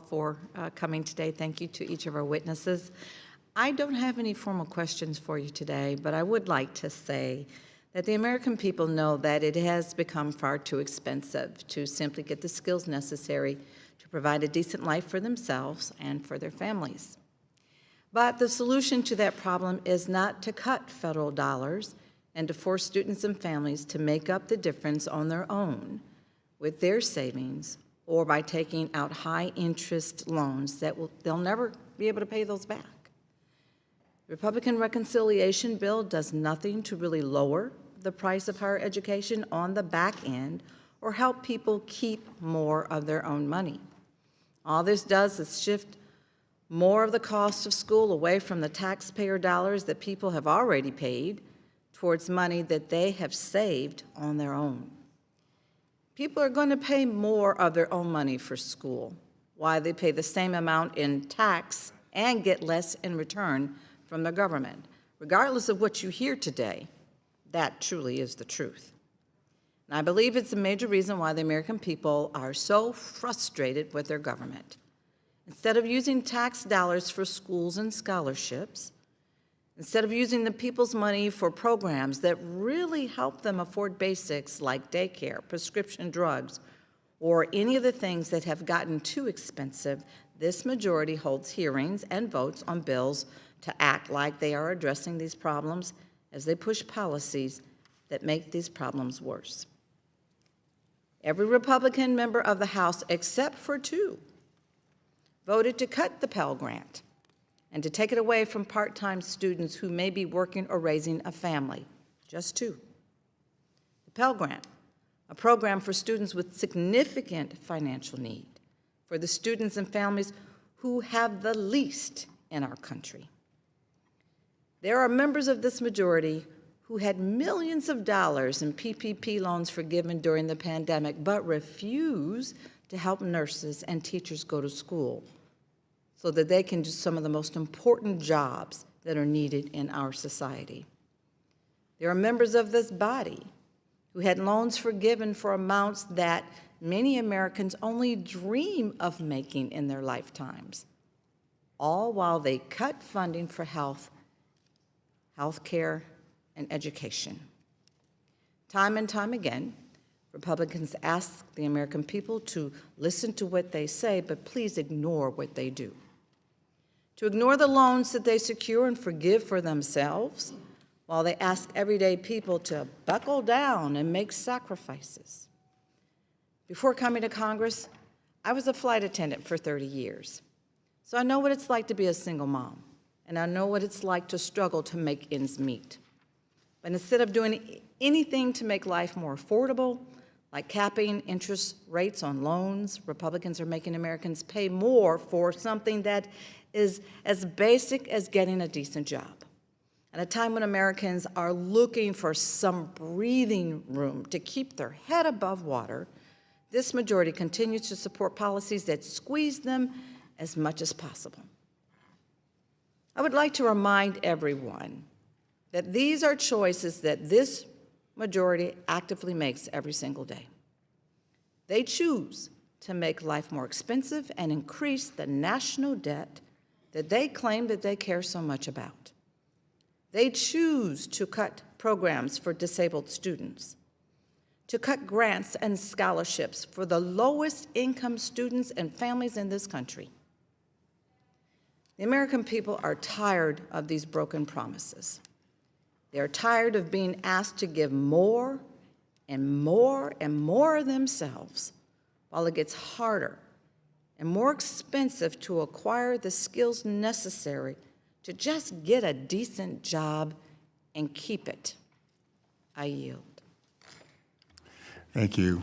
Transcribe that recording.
for coming today. Thank you to each of our witnesses. I don't have any formal questions for you today, but I would like to say that the American people know that it has become far too expensive to simply get the skills necessary to provide a decent life for themselves and for their families. But the solution to that problem is not to cut federal dollars and to force students and families to make up the difference on their own with their savings or by taking out high-interest loans that they'll never be able to pay those back. The Republican reconciliation bill does nothing to really lower the price of higher education on the back end or help people keep more of their own money. All this does is shift more of the cost of school away from the taxpayer dollars that people have already paid towards money that they have saved on their own. People are going to pay more of their own money for school, while they pay the same amount in tax and get less in return from the government. Regardless of what you hear today, that truly is the truth. And I believe it's a major reason why the American people are so frustrated with their government. Instead of using tax dollars for schools and scholarships, instead of using the people's money for programs that really help them afford basics like daycare, prescription drugs, or any of the things that have gotten too expensive, this majority holds hearings and votes on bills to act like they are addressing these problems as they push policies that make these problems worse. Every Republican member of the House, except for two, voted to cut the Pell Grant and to take it away from part-time students who may be working or raising a family. Just two. The Pell Grant, a program for students with significant financial need, for the students and families who have the least in our country. There are members of this majority who had millions of dollars in PPP loans forgiven during the pandemic, but refuse to help nurses and teachers go to school so that they can do some of the most important jobs that are needed in our society. There are members of this body who had loans forgiven for amounts that many Americans only dream of making in their lifetimes, all while they cut funding for health care, and education. Time and time again, Republicans ask the American people to listen to what they say, but please ignore what they do. To ignore the loans that they secure and forgive for themselves, while they ask everyday people to buckle down and make sacrifices. Before coming to Congress, I was a flight attendant for 30 years. So I know what it's like to be a single mom, and I know what it's like to struggle to make ends meet. But instead of doing anything to make life more affordable, like capping interest rates on loans, Republicans are making Americans pay more for something that is as basic as getting a decent job. At a time when Americans are looking for some breathing room to keep their head above water, this majority continues to support policies that squeeze them as much as possible. I would like to remind everyone that these are choices that this majority actively makes every single day. They choose to make life more expensive and increase the national debt that they claim that they care so much about. They choose to cut programs for disabled students, to cut grants and scholarships for the lowest income students and families in this country. The American people are tired of these broken promises. They're tired of being asked to give more and more and more of themselves, while it gets harder and more expensive to acquire the skills necessary to just get a decent job and keep it. I yield. Thank you.